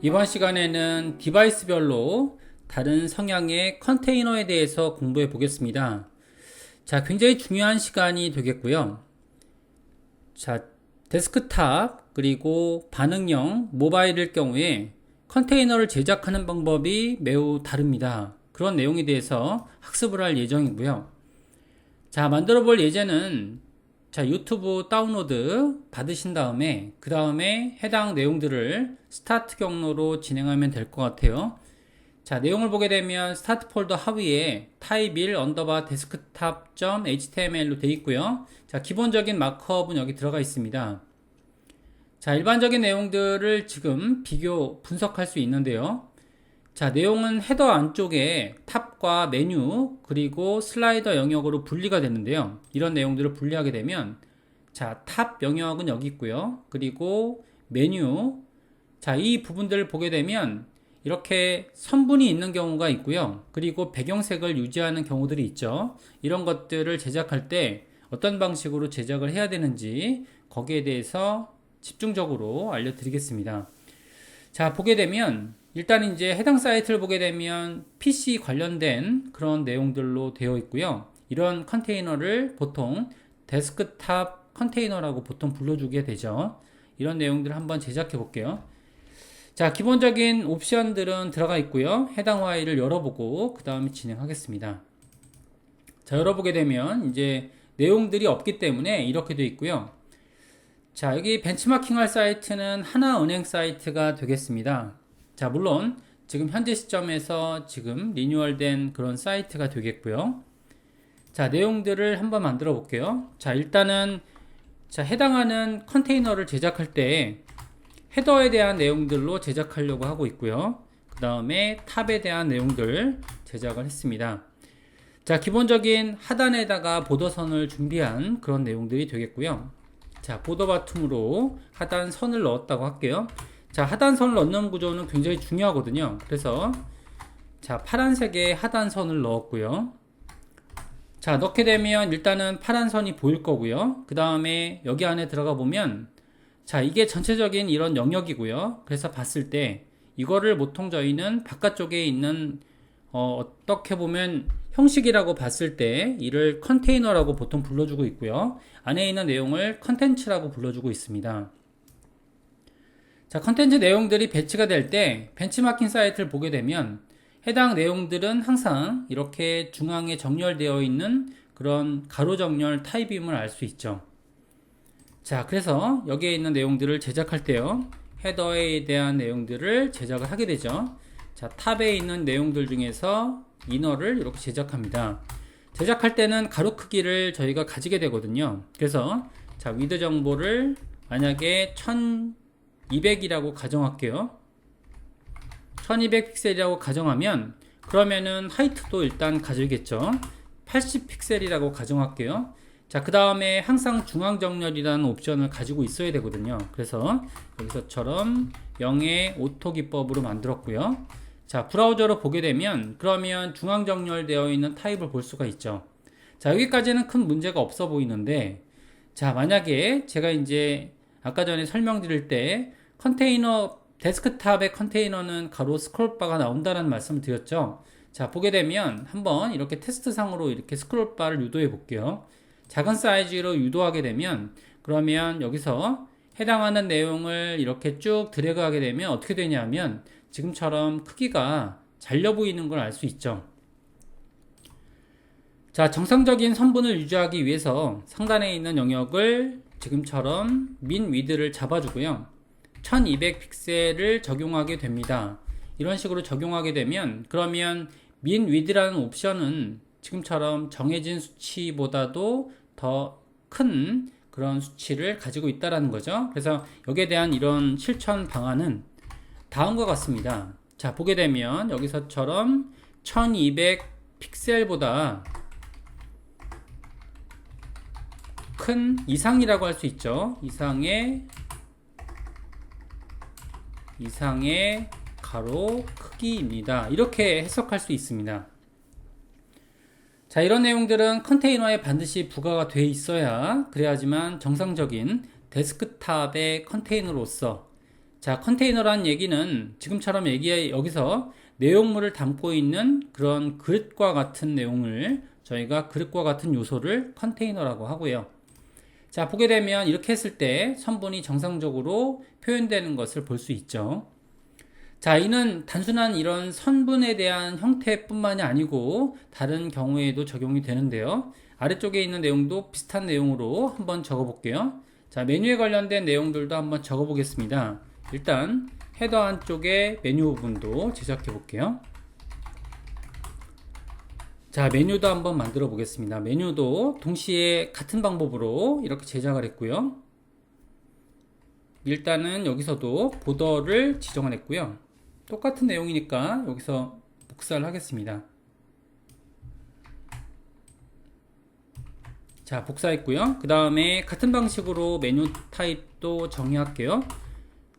이번 시간에는 디바이스별로 다른 성향의 컨테이너에 대해서 공부해 보겠습니다. 자, 굉장히 중요한 시간이 되겠고요. 자, 데스크탑 그리고 반응형 모바일일 경우에 컨테이너를 제작하는 방법이 매우 다릅니다. 그런 내용에 대해서 학습을 할 예정이고요. 자, 만들어 볼 예제는 유튜브 다운로드 받으신 다음에 그 다음에 해당 내용들을 스타트 경로로 진행하면 될 것 같아요. 자, 내용을 보게 되면 스타트 폴더 하위에 type1 언더바 desktop.html로 되어 있고요. 자, 기본적인 마크업은 여기 들어가 있습니다. 자, 일반적인 내용들을 지금 비교 분석할 수 있는데요. 자, 내용은 헤더 안쪽에 탑과 메뉴 그리고 슬라이더 영역으로 분리가 되는데요. 이런 내용들을 분리하게 되면 자, 탑 영역은 여기 있고요. 그리고 메뉴, 자, 이 부분들을 보게 되면 이렇게 선분이 있는 경우가 있고요. 그리고 배경색을 유지하는 경우들이 있죠. 이런 것들을 제작할 때 어떤 방식으로 제작을 해야 되는지 거기에 대해서 집중적으로 알려드리겠습니다. 자, 보게 되면 일단 이제 해당 사이트를 보게 되면 PC 관련된 그런 내용들로 되어 있고요. 이런 컨테이너를 보통 데스크탑 컨테이너라고 보통 불러주게 되죠. 이런 내용들을 한번 제작해 볼게요. 자, 기본적인 옵션들은 들어가 있고요. 해당 파일을 열어보고 그 다음에 진행하겠습니다. 자, 열어보게 되면 이제 내용들이 없기 때문에 이렇게 되어 있고요. 자, 여기 벤치마킹 할 사이트는 하나은행 사이트가 되겠습니다. 자, 물론 지금 현재 시점에서 지금 리뉴얼된 그런 사이트가 되겠고요. 자, 내용들을 한번 만들어 볼게요. 자, 일단은 해당하는 컨테이너를 제작할 때 헤더에 대한 내용들로 제작하려고 하고 있고요. 그 다음에 탑에 대한 내용들 제작을 했습니다. 자, 기본적인 하단에다가 보더선을 준비한 그런 내용들이 되겠고요. 자, 보더 바툼으로 하단 선을 넣었다고 할게요. 자, 하단 선을 넣는 구조는 굉장히 중요하거든요. 그래서 자, 파란색의 하단 선을 넣었고요. 자, 넣게 되면 일단은 파란 선이 보일 거고요. 그 다음에 여기 안에 들어가 보면 자, 이게 전체적인 이런 영역이고요. 그래서 봤을 때 이거를 보통 저희는 바깥쪽에 있는 어떻게 보면 형식이라고 봤을 때 이를 컨테이너라고 보통 불러주고 있고요. 안에 있는 내용을 컨텐츠라고 불러주고 있습니다. 자, 컨텐츠 내용들이 배치가 될 때 벤치마킹 사이트를 보게 되면 해당 내용들은 항상 이렇게 중앙에 정렬되어 있는 그런 가로 정렬 타입임을 알 수 있죠. 자, 그래서 여기에 있는 내용들을 제작할 때요, 헤더에 대한 내용들을 제작을 하게 되죠. 자, 탑에 있는 내용들 중에서 이너를 이렇게 제작합니다. 제작할 때는 가로 크기를 저희가 가지게 되거든요. 그래서 자, 위드 정보를 만약에 1200이라고 가정할게요. 1200 픽셀이라고 가정하면 그러면은 하이트도 일단 가지겠죠. 80 픽셀이라고 가정할게요. 자, 그 다음에 항상 중앙정렬이라는 옵션을 가지고 있어야 되거든요. 그래서 여기서처럼 0의 오토 기법으로 만들었고요. 자, 브라우저로 보게 되면 그러면 중앙정렬 되어 있는 타입을 볼 수가 있죠. 자, 여기까지는 큰 문제가 없어 보이는데, 자, 만약에 제가 이제 아까 전에 설명드릴 때 컨테이너, 데스크탑의 컨테이너는 가로 스크롤바가 나온다는 말씀을 드렸죠. 자, 보게 되면 한번 이렇게 테스트 상으로 이렇게 스크롤바를 유도해 볼게요. 작은 사이즈로 유도하게 되면 그러면 여기서 해당하는 내용을 이렇게 쭉 드래그 하게 되면 어떻게 되냐면 지금처럼 크기가 잘려 보이는 걸 알 수 있죠. 자, 정상적인 선분을 유지하기 위해서 상단에 있는 영역을 지금처럼 민 위드를 잡아주고요. 1200 픽셀을 적용하게 됩니다. 이런 식으로 적용하게 되면 그러면 민 위드라는 옵션은 지금처럼 정해진 수치보다도 더 큰 그런 수치를 가지고 있다라는 거죠. 그래서 여기에 대한 이런 실천 방안은 다음과 같습니다. 자, 보게 되면 여기서처럼 1200 픽셀보다 큰 이상이라고 할 수 있죠. 이상의 가로 크기입니다. 이렇게 해석할 수 있습니다. 자, 이런 내용들은 컨테이너에 반드시 부가가 돼 있어야 그래야지만 정상적인 데스크탑의 컨테이너로서 자, 컨테이너란 얘기는 지금처럼 여기서 내용물을 담고 있는 그런 그릇과 같은 내용을 저희가 그릇과 같은 요소를 컨테이너라고 하고요. 자, 보게 되면 이렇게 했을 때 선분이 정상적으로 표현되는 것을 볼 수 있죠. 자, 이는 단순한 이런 선분에 대한 형태뿐만이 아니고 다른 경우에도 적용이 되는데요. 아래쪽에 있는 내용도 비슷한 내용으로 한번 적어 볼게요. 자, 메뉴에 관련된 내용들도 한번 적어 보겠습니다. 일단 헤더 안쪽에 메뉴 부분도 제작해 볼게요. 자, 메뉴도 한번 만들어 보겠습니다. 메뉴도 동시에 같은 방법으로 이렇게 제작을 했고요. 일단은 여기서도 보더를 지정을 했고요. 똑같은 내용이니까 여기서 복사를 하겠습니다. 자, 복사했고요. 그 다음에 같은 방식으로 메뉴 타입도 정의할게요.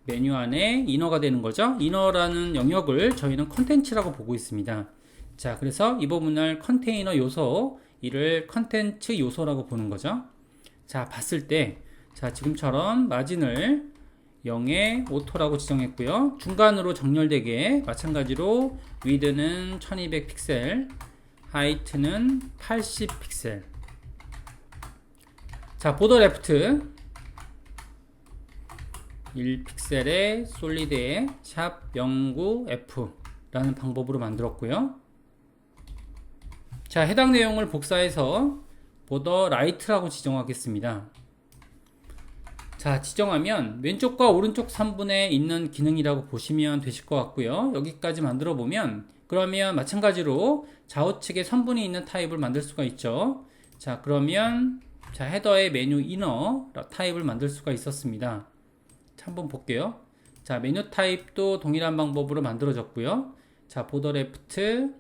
메뉴 안에 이너가 되는 거죠. 이너라는 영역을 저희는 컨텐츠라고 보고 있습니다. 자, 그래서 이 부분을 컨테이너 요소, 이를 컨텐츠 요소라고 보는 거죠. 자, 봤을 때, 자, 지금처럼 마진을 0에 오토라고 지정했고요. 중간으로 정렬되게 마찬가지로 위드는 1200 픽셀, 하이트는 80 픽셀. 자, 보더 레프트 1픽셀의 솔리드에 샵 09F 라는 방법으로 만들었고요. 자, 해당 내용을 복사해서 보더 라이트라고 지정하겠습니다. 자, 지정하면 왼쪽과 오른쪽 3분에 있는 기능이라고 보시면 되실 것 같고요. 여기까지 만들어 보면 그러면 마찬가지로 좌우측에 선분이 있는 타입을 만들 수가 있죠. 자, 그러면 자, 헤더의 메뉴 이너 타입을 만들 수가 있었습니다. 자, 한번 볼게요. 자, 메뉴 타입도 동일한 방법으로 만들어졌고요. 자, 보더 레프트.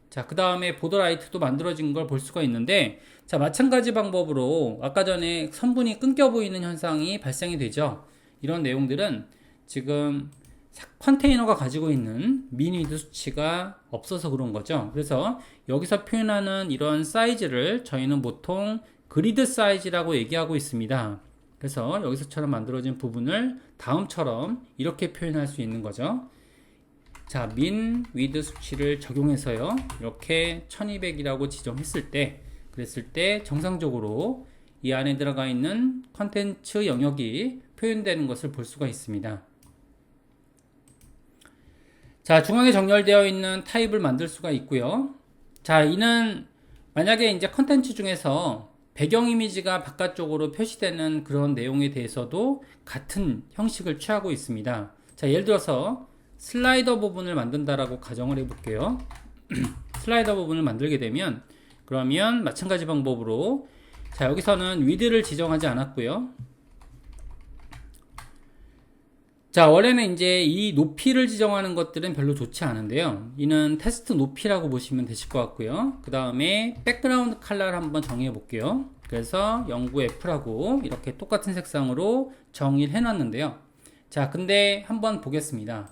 자, 그 다음에 보더 라이트도 만들어진 걸 볼 수가 있는데, 자, 마찬가지 방법으로 아까 전에 선분이 끊겨 보이는 현상이 발생이 되죠. 이런 내용들은 지금 컨테이너가 가지고 있는 민 위드 수치가 없어서 그런 거죠. 그래서 여기서 표현하는 이런 사이즈를 저희는 보통 그리드 사이즈라고 얘기하고 있습니다. 그래서 여기서처럼 만들어진 부분을 다음처럼 이렇게 표현할 수 있는 거죠. 자, 민 위드 수치를 적용해서요. 이렇게 1200이라고 지정했을 때, 그랬을 때 정상적으로 이 안에 들어가 있는 컨텐츠 영역이 표현되는 것을 볼 수가 있습니다. 자, 중앙에 정렬되어 있는 타입을 만들 수가 있고요. 자, 이는 만약에 이제 컨텐츠 중에서 배경 이미지가 바깥쪽으로 표시되는 그런 내용에 대해서도 같은 형식을 취하고 있습니다. 자, 예를 들어서 슬라이더 부분을 만든다라고 가정을 해볼게요. 슬라이더 부분을 만들게 되면 그러면 마찬가지 방법으로 자, 여기서는 위드를 지정하지 않았고요. 자, 원래는 이제 이 높이를 지정하는 것들은 별로 좋지 않은데요. 이는 테스트 높이라고 보시면 되실 것 같고요. 그 다음에 백그라운드 컬러를 한번 정해 볼게요. 그래서 09F라고 이렇게 똑같은 색상으로 정의를 해 놨는데요. 자, 근데 한번 보겠습니다.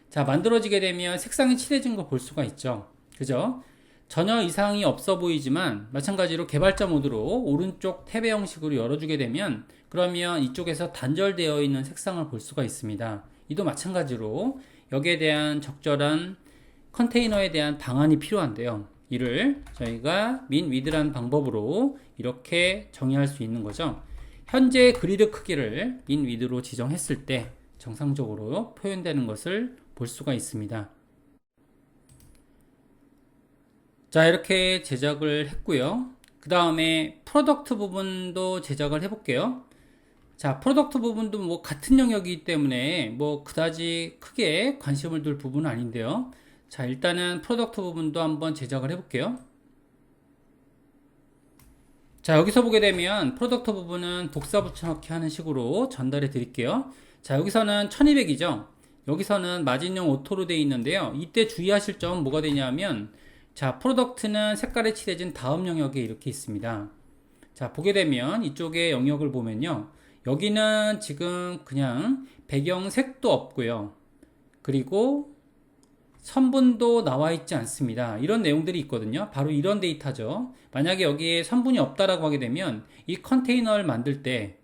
자, 만들어지게 되면 색상이 칠해진 걸 볼 수가 있죠. 그죠? 전혀 이상이 없어 보이지만 마찬가지로 개발자 모드로 오른쪽 탭의 형식으로 열어주게 되면 그러면 이쪽에서 단절되어 있는 색상을 볼 수가 있습니다. 이도 마찬가지로 여기에 대한 적절한 컨테이너에 대한 방안이 필요한데요. 이를 저희가 min width라는 방법으로 이렇게 정의할 수 있는 거죠. 현재 그리드 크기를 min width로 지정했을 때 정상적으로 표현되는 것을 볼 수가 있습니다. 자, 이렇게 제작을 했고요. 그 다음에 프로덕트 부분도 제작을 해볼게요. 자, 프로덕트 부분도 뭐 같은 영역이기 때문에 뭐 그다지 크게 관심을 둘 부분은 아닌데요. 자, 일단은 프로덕트 부분도 한번 제작을 해볼게요. 자, 여기서 보게 되면 프로덕트 부분은 복사 붙여넣기 하는 식으로 전달해 드릴게요. 자, 여기서는 1200이죠. 여기서는 마진용 오토로 되어 있는데요. 이때 주의하실 점은 뭐가 되냐면 자, 프로덕트는 색깔이 칠해진 다음 영역에 이렇게 있습니다. 자, 보게 되면 이쪽에 영역을 보면요. 여기는 지금 그냥 배경색도 없고요. 그리고 선분도 나와 있지 않습니다. 이런 내용들이 있거든요. 바로 이런 데이터죠. 만약에 여기에 선분이 없다라고 하게 되면 이 컨테이너를 만들 때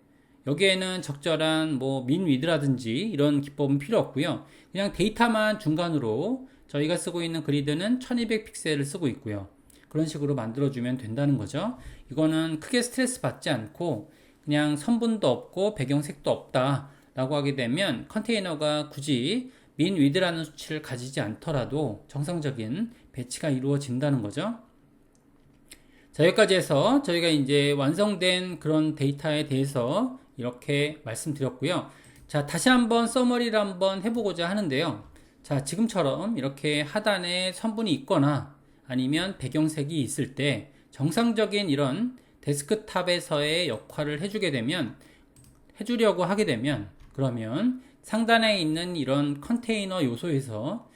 여기에는 적절한 뭐 min, wid라든지 이런 기법은 필요 없고요. 그냥 데이터만 중간으로 저희가 쓰고 있는 그리드는 1200 픽셀을 쓰고 있고요. 그런 식으로 만들어주면 된다는 거죠. 이거는 크게 스트레스 받지 않고 그냥 선분도 없고 배경색도 없다 라고 하게 되면 컨테이너가 굳이 min, wid라는 수치를 가지지 않더라도 정상적인 배치가 이루어진다는 거죠. 자, 여기까지 해서 저희가 이제 완성된 그런 데이터에 대해서 이렇게 말씀드렸고요. 자, 다시 한번 서머리를 한번 해보고자 하는데요. 자, 지금처럼 이렇게 하단에 선분이 있거나 아니면 배경색이 있을 때 정상적인 이런 데스크탑에서의 역할을 해주려고 하게 되면 그러면 상단에 있는 이런 컨테이너 요소에서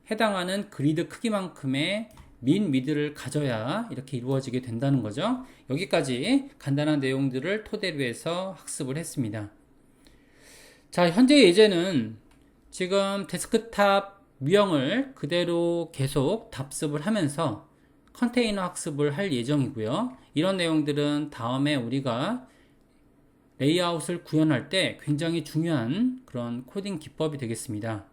해당하는 그리드 크기만큼의 min, wid를 가져야 이렇게 이루어지게 된다는 거죠. 여기까지 간단한 내용들을 토대로 해서 학습을 했습니다. 자, 현재 예제는 지금 데스크탑 유형을 그대로 계속 답습을 하면서 컨테이너 학습을 할 예정이고요. 이런 내용들은 다음에 우리가 레이아웃을 구현할 때 굉장히 중요한 그런 코딩 기법이 되겠습니다.